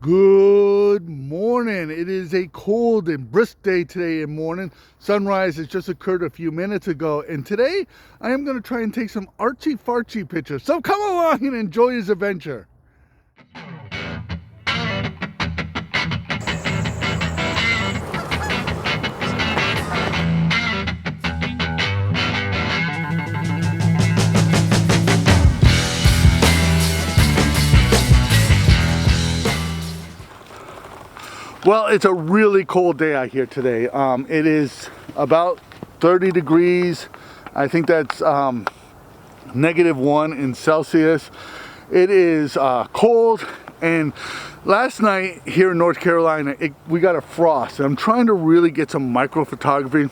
Good morning. It is a cold and brisk day today in morning. Sunrise has just occurred a few minutes ago, and today I am going to try and take some artsy-fartsy pictures. So come along and enjoy his adventure. Well, it's a really cold day out here today. It is about 30 degrees. I think that's -1 in Celsius. It is cold, and last night here in North Carolina, we got a frost. I'm trying to really get some micro photography.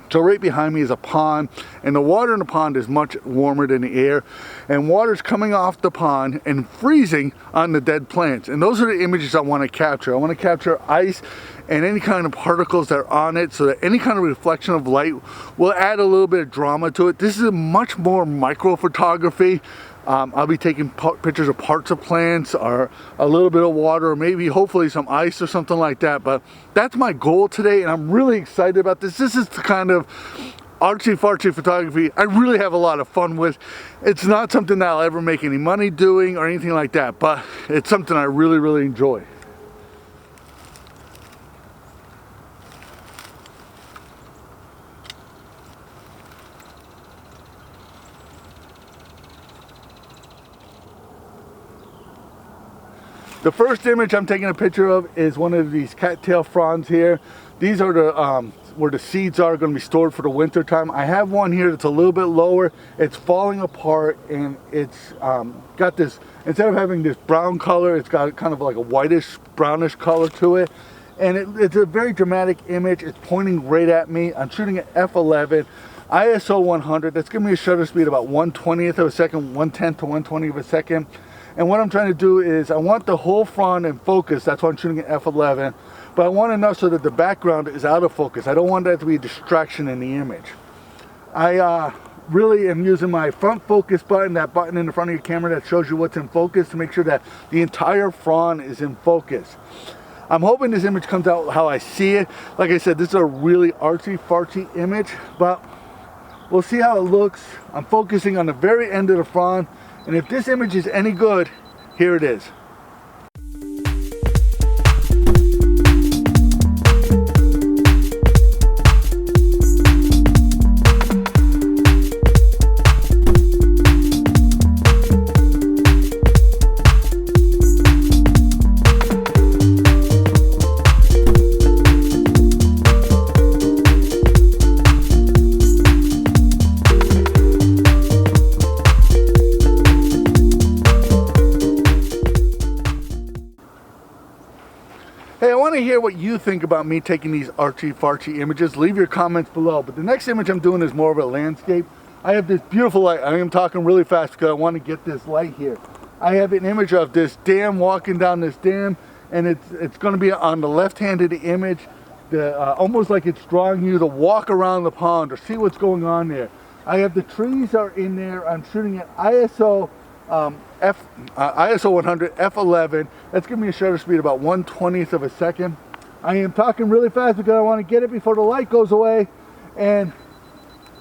So right behind me is a pond, and the water in the pond is much warmer than the air, and water's coming off the pond and freezing on the dead plants. And those are the images I want to capture. I want to capture ice and any kind of particles that are on it, so that any kind of reflection of light will add a little bit of drama to it. This is a much more micro photography. I'll be taking pictures of parts of plants or a little bit of water, or maybe hopefully some ice or something like that. But that's my goal today, and I'm really excited about this. This is the kind of artsy-fartsy photography I really have a lot of fun with. It's not something that I'll ever make any money doing or anything like that, but it's something I really enjoy. The first image I'm taking a picture of is one of these cattail fronds here. These are the where the seeds are going to be stored for the winter time. I have one here that's a little bit lower. It's falling apart, and it's got this, instead of having this brown color, it's got kind of like a whitish brownish color to it. And it's a very dramatic image. It's pointing right at me. I'm shooting at f11. ISO 100. That's giving me a shutter speed about 1/20th of a second, 1/10 to 1/20 of a second. And what I'm trying to do is I want the whole frond in focus. That's why I'm shooting at f11. But I want enough so that the background is out of focus. I don't want that to be a distraction in the image. I really am using my front focus button, that button in the front of your camera that shows you what's in focus, to make sure that the entire frond is in focus. I'm hoping this image comes out how I see it. Like I said, this is a really artsy-fartsy image, but we'll see how it looks. I'm focusing on the very end of the frond. And if this image is any good, here it is. Hey, I want to hear what you think about me taking these artsy-fartsy images. Leave your comments below. But the next image I'm doing is more of a landscape. I have this beautiful light. I am talking really fast because I want to get this light here. I have an image of this dam, walking down this dam, and it's going to be on the left hand of the image, almost like it's drawing you to walk around the pond or see what's going on there. I have the trees are in there. I'm shooting at ISO ISO 100 f11. That's giving me a shutter speed about 1/20th of a second. I am talking really fast because I want to get it before the light goes away. And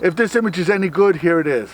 if this image is any good, here it is.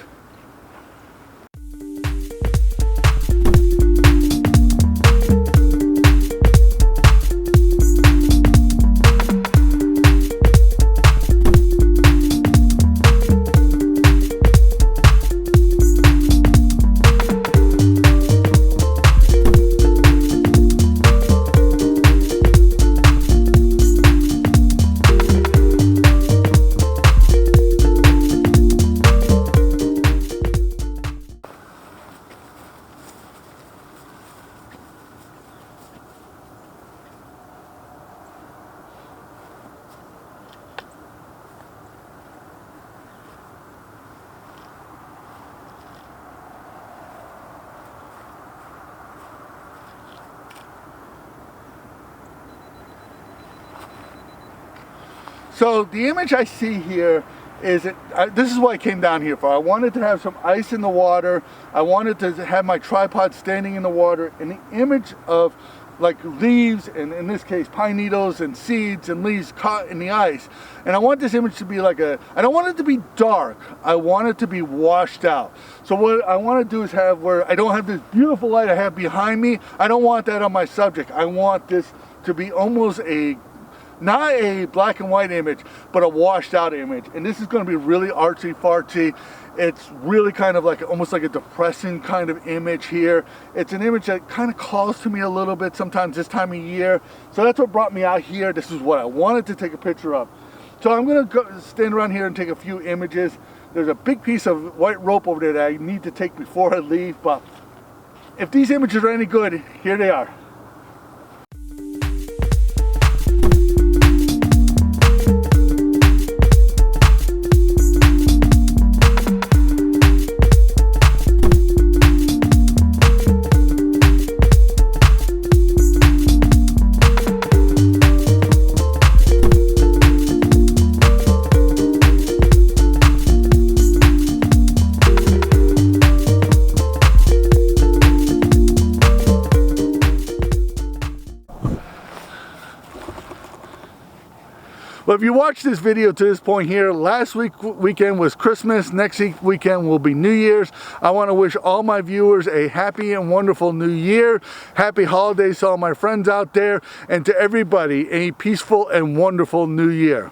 So the image I see here is, this is what I came down here for. I wanted to have some ice in the water. I wanted to have my tripod standing in the water, and the image of like leaves, and in this case pine needles and seeds and leaves caught in the ice. And I want this image to be like I don't want it to be dark, I want it to be washed out. So what I want to do is have where I don't have this beautiful light I have behind me, I don't want that on my subject. I want this to be almost not a black and white image, but a washed out image. And this is going to be really artsy fartsy. It's really kind of like almost like a depressing kind of image here. It's an image that kind of calls to me a little bit sometimes this time of year. So that's what brought me out here. This is what I wanted to take a picture of. So I'm going to stand around here and take a few images. There's a big piece of white rope over there that I need to take before I leave. But if these images are any good, here they are. Well, if you watched this video to this point here, last weekend was Christmas, next weekend will be New Year's. I want to wish all my viewers a happy and wonderful New Year. Happy holidays to all my friends out there, and to everybody a peaceful and wonderful New Year.